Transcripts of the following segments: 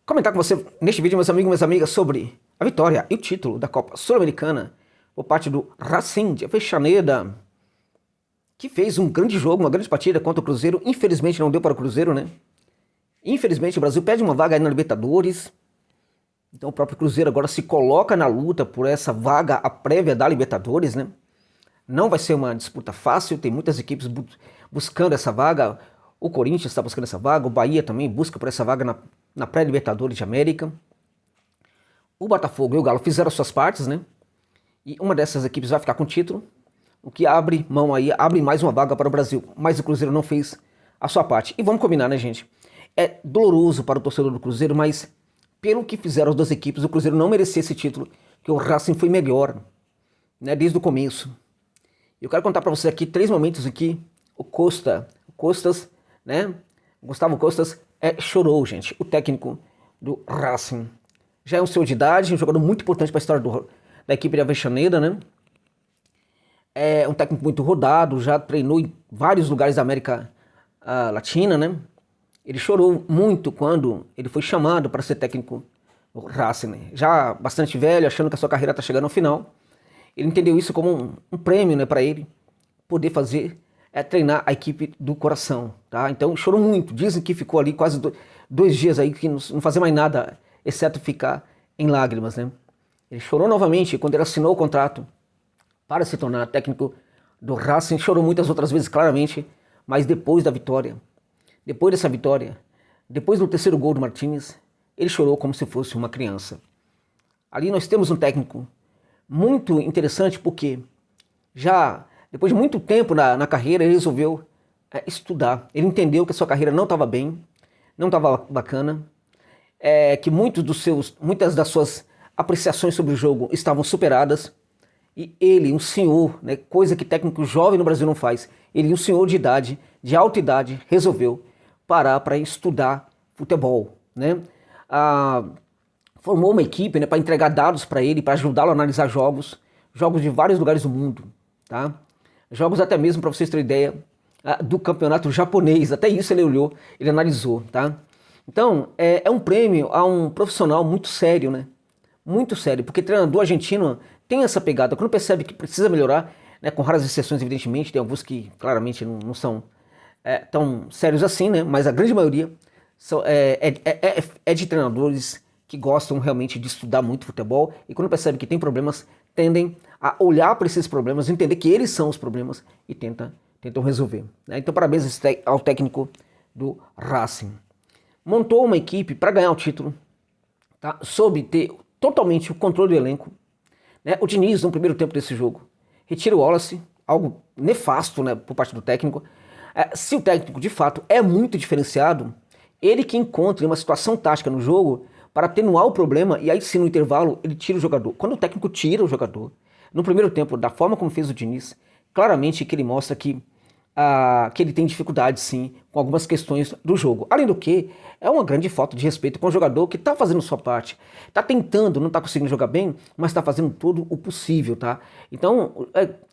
comentar com você neste vídeo, meus amigos e minhas amigas, sobre a vitória e o título da Copa Sul-Americana por parte do Racing de Avellaneda, que fez um grande jogo, uma grande partida contra o Cruzeiro. Infelizmente não deu para o Cruzeiro, né? Infelizmente o Brasil perde uma vaga aí na Libertadores. Então o próprio Cruzeiro agora se coloca na luta por essa vaga, a prévia da Libertadores, né? Não vai ser uma disputa fácil, tem muitas equipes buscando essa vaga. O Corinthians está buscando essa vaga, o Bahia também busca por essa vaga na pré-Libertadores de América. O Botafogo e o Galo fizeram as suas partes, né? E uma dessas equipes vai ficar com o título, o que abre mão aí, abre mais uma vaga para o Brasil. Mas o Cruzeiro não fez a sua parte. E vamos combinar, né, gente? É doloroso para o torcedor do Cruzeiro, mas pelo que fizeram as duas equipes, o Cruzeiro não merecia esse título, que o Racing foi melhor, né, desde o começo. Eu quero contar para você aqui 3 momentos em que o Costas, né, Gustavo Costas chorou, gente, o técnico do Racing. Já é um senhor de idade, um jogador muito importante para a história da equipe de Avellaneda, né? É um técnico muito rodado, já treinou em vários lugares da América Latina, né? Ele chorou muito quando ele foi chamado para ser técnico do Racing, né? Já bastante velho, achando que a sua carreira está chegando ao final. Ele entendeu isso como um prêmio, né, para ele poder fazer, treinar a equipe do coração, tá? Então chorou muito. Dizem que ficou ali quase 2 dias aí que não fazia mais nada, exceto ficar em lágrimas, né? Ele chorou novamente quando ele assinou o contrato para se tornar técnico do Racing. Chorou muitas outras vezes, claramente, mas depois da vitória, depois dessa vitória, depois do 3º gol do Martínez, ele chorou como se fosse uma criança. Ali nós temos um técnico muito interessante, porque já depois de muito tempo na carreira, ele resolveu estudar. Ele entendeu que a sua carreira não estava bem, não estava bacana, que muitas das suas apreciações sobre o jogo estavam superadas. E ele, um senhor, né, coisa que técnico jovem no Brasil não faz, ele, um senhor de idade, de alta idade, resolveu parar para estudar futebol, né? Formou uma equipe, né, para entregar dados para ele, para ajudá-lo a analisar jogos de vários lugares do mundo, tá? Jogos até mesmo, para vocês terem ideia, do campeonato japonês. Até isso ele olhou, ele analisou, tá? Então, é um prêmio a um profissional muito sério, né? Muito sério, porque treinador argentino tem essa pegada, quando percebe que precisa melhorar, né, com raras exceções, evidentemente, tem alguns que claramente não são tão sérios assim, né? Mas a grande maioria é de treinadores que gostam realmente de estudar muito futebol, e quando percebem que tem problemas, tendem a olhar para esses problemas, entender que eles são os problemas e tentam resolver, né? Então parabéns ao técnico do Racing. Montou uma equipe para ganhar o título, tá? Soube ter totalmente o controle do elenco, né? O Diniz, no primeiro tempo desse jogo, retira o Wallace, algo nefasto, né, por parte do técnico. Se o técnico de fato é muito diferenciado, ele que encontra uma situação tática no jogo para atenuar o problema, e aí sim no intervalo ele tira o jogador. Quando o técnico tira o jogador, no primeiro tempo, da forma como fez o Diniz, claramente que ele mostra que ele tem dificuldade sim com algumas questões do jogo. Além do que, é uma grande falta de respeito com o jogador que está fazendo sua parte, está tentando, não está conseguindo jogar bem, mas está fazendo todo o possível, tá? Então,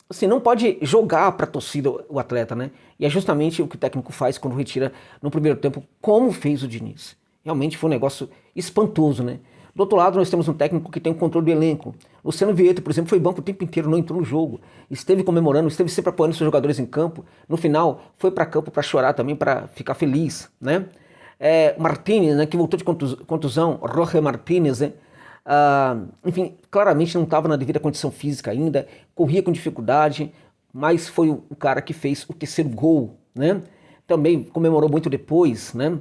assim, não pode jogar para a torcida o atleta, né? E é justamente o que o técnico faz quando retira no primeiro tempo, como fez o Diniz. Realmente foi um negócio espantoso, né? Do outro lado, nós temos um técnico que tem o controle do elenco. Luciano Vieto, por exemplo, foi banco o tempo inteiro, não entrou no jogo. Esteve comemorando, esteve sempre apoiando seus jogadores em campo. No final, foi para campo para chorar também, para ficar feliz, né? Martínez, né, que voltou de contusão, Roger Martínez, né? Enfim, claramente não estava na devida condição física ainda, corria com dificuldade, mas foi o cara que fez o 3º gol, né? Também comemorou muito depois, né?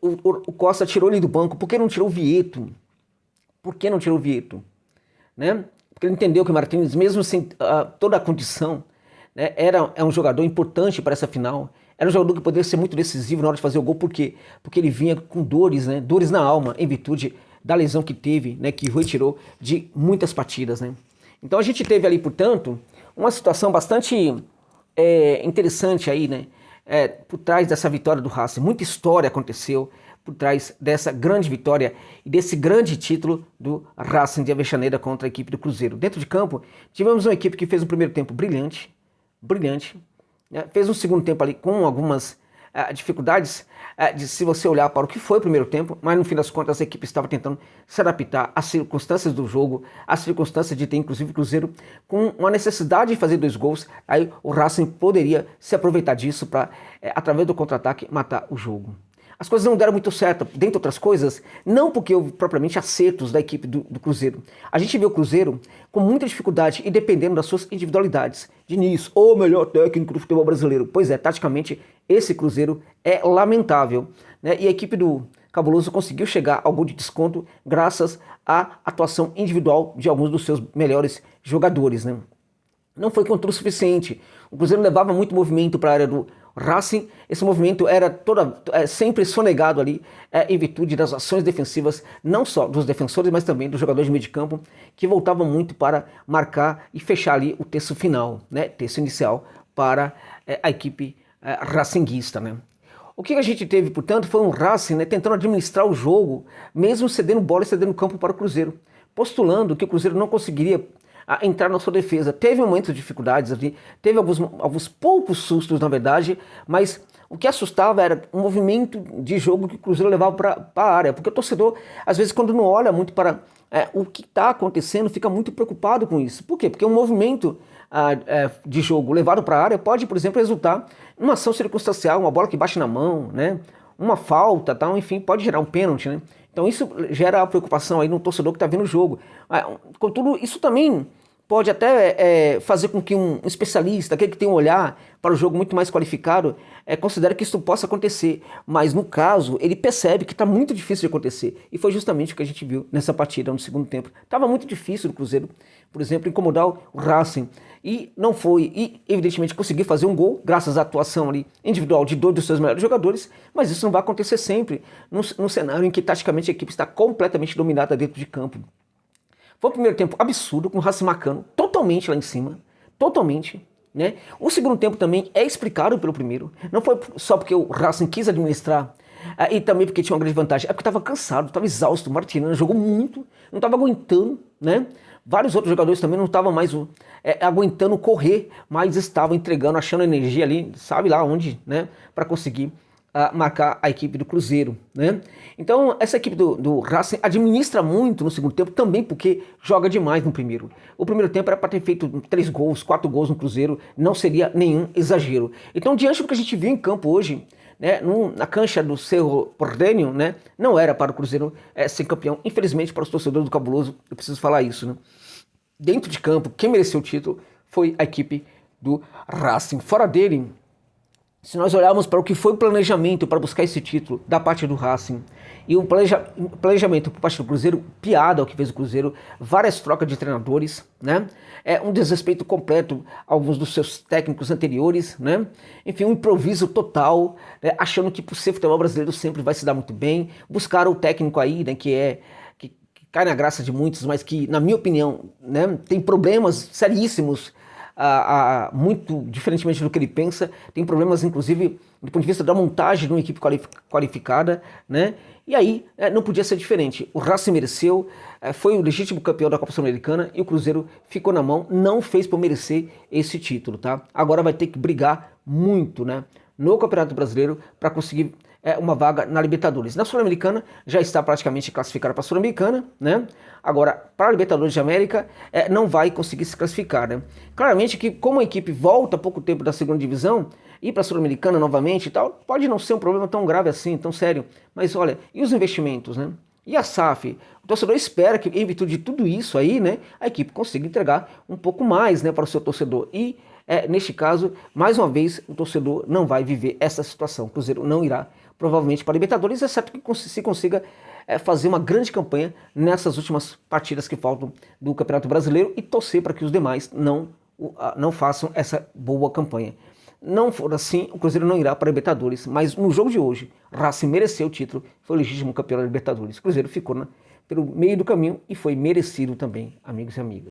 O Costa tirou ele do banco. Por que não tirou o Vieto? Por que não tirou o Vieto? Né? Porque ele entendeu que o Martínez, mesmo sem toda a condição, né, é um jogador importante para essa final. Era um jogador que poderia ser muito decisivo na hora de fazer o gol. Por quê? Porque ele vinha com dores, né, dores na alma, em virtude da lesão que teve, né, que o retirou de muitas partidas, né? Então a gente teve ali, portanto, uma situação bastante interessante aí, né? Por trás dessa vitória do Racing. Muita história aconteceu por trás dessa grande vitória e desse grande título do Racing de Avellaneda contra a equipe do Cruzeiro. Dentro de campo, tivemos uma equipe que fez um primeiro tempo brilhante, né? Fez um segundo tempo ali com algumas dificuldades se você olhar para o que foi o primeiro tempo, mas no fim das contas a equipe estava tentando se adaptar às circunstâncias do jogo, às circunstâncias de ter inclusive o Cruzeiro com uma necessidade de fazer 2 gols, aí o Racing poderia se aproveitar disso para, através do contra-ataque, matar o jogo. As coisas não deram muito certo, dentre outras coisas, não porque houve propriamente acertos da equipe do Cruzeiro. A gente vê o Cruzeiro com muita dificuldade e dependendo das suas individualidades. Diniz, o melhor técnico do futebol brasileiro. Pois é, taticamente, esse Cruzeiro é lamentável, né? E a equipe do Cabuloso conseguiu chegar ao gol de desconto graças à atuação individual de alguns dos seus melhores jogadores, né? Não foi controle suficiente. O Cruzeiro levava muito movimento para a área do Racing. Esse movimento era sempre sonegado ali em virtude das ações defensivas, não só dos defensores, mas também dos jogadores de meio de campo, que voltavam muito para marcar e fechar ali o terço final, né, terço inicial para a equipe racinguista, né. O que a gente teve, portanto, foi um Racing, né, tentando administrar o jogo, mesmo cedendo bola e cedendo campo para o Cruzeiro, postulando que o Cruzeiro não conseguiria entrar na sua defesa. Teve momentos de dificuldades ali, teve alguns poucos sustos, na verdade, mas o que assustava era o movimento de jogo que o Cruzeiro levava para a área, porque o torcedor, às vezes, quando não olha muito para o que está acontecendo, fica muito preocupado com isso. Por quê? Porque um movimento de jogo levado para a área pode, por exemplo, resultar em uma ação circunstancial, uma bola que bate na mão, né? Uma falta, tal, enfim, pode gerar um pênalti, né? Então isso gera a preocupação aí no torcedor que está vendo o jogo. Contudo, isso também pode até fazer com que um especialista, aquele que tem um olhar para o jogo muito mais qualificado, considere que isso possa acontecer. Mas no caso, ele percebe que está muito difícil de acontecer. E foi justamente o que a gente viu nessa partida no segundo tempo. Estava muito difícil o Cruzeiro, por exemplo, incomodar o Racing. E não foi, e evidentemente conseguiu fazer um gol, graças à atuação ali individual de 2 dos seus melhores jogadores, mas isso não vai acontecer sempre, num cenário em que taticamente a equipe está completamente dominada dentro de campo. Foi o primeiro tempo absurdo, com o Racing marcando totalmente lá em cima, totalmente, né? O segundo tempo também é explicado pelo primeiro, não foi só porque o Racing quis administrar, e também porque tinha uma grande vantagem, é porque estava cansado, estava exausto, o Martinez jogou muito, não estava aguentando, né? Vários outros jogadores também não estavam mais aguentando correr, mas estavam entregando, achando energia ali, sabe lá onde, né? Para conseguir marcar a equipe do Cruzeiro, né? Então essa equipe do Racing administra muito no segundo tempo, também porque joga demais no primeiro. O primeiro tempo era para ter feito 3 gols, 4 gols no Cruzeiro, não seria nenhum exagero. Então diante do que a gente viu em campo hoje, né, na cancha do Cerro Porteño, né, não era para o Cruzeiro ser campeão. Infelizmente para os torcedores do Cabuloso, eu preciso falar isso, né? Dentro de campo, quem mereceu o título foi a equipe do Racing. Fora dele, se nós olharmos para o que foi o planejamento para buscar esse título da parte do Racing e o planejamento por parte do Cruzeiro, piada o que fez o Cruzeiro, várias trocas de treinadores, né? Um desrespeito completo a alguns dos seus técnicos anteriores, né? Enfim, um improviso total, né? Achando que por ser futebol brasileiro sempre vai se dar muito bem, buscaram o técnico aí, né, que cai na graça de muitos, mas que, na minha opinião, né, tem problemas seríssimos, muito diferentemente do que ele pensa, tem problemas inclusive do ponto de vista da montagem de uma equipe qualificada, né? E aí não podia ser diferente. O Racing mereceu, foi o legítimo campeão da Copa Sul-Americana e o Cruzeiro ficou na mão, não fez por merecer esse título, tá? Agora vai ter que brigar muito, né, no Campeonato Brasileiro para conseguir uma vaga na Libertadores. Na Sul-Americana já está praticamente classificada para a Sul-Americana, né? Agora, para a Libertadores de América, não vai conseguir se classificar, né? Claramente que como a equipe volta há pouco tempo da segunda divisão, ir para a Sul-Americana novamente e tal, pode não ser um problema tão grave assim, tão sério. Mas olha, e os investimentos, né? E a SAF? O torcedor espera que, em virtude de tudo isso aí, né, a equipe consiga entregar um pouco mais, né, para o seu torcedor. E, neste caso, mais uma vez, o torcedor não vai viver essa situação. O Cruzeiro não irá, provavelmente, para a Libertadores, exceto que se consiga fazer uma grande campanha nessas últimas partidas que faltam do Campeonato Brasileiro e torcer para que os demais não façam essa boa campanha. Não for assim, o Cruzeiro não irá para a Libertadores, mas no jogo de hoje, Racing mereceu o título, foi o legítimo campeão da Libertadores. O Cruzeiro ficou pelo meio do caminho e foi merecido também, amigos e amigas.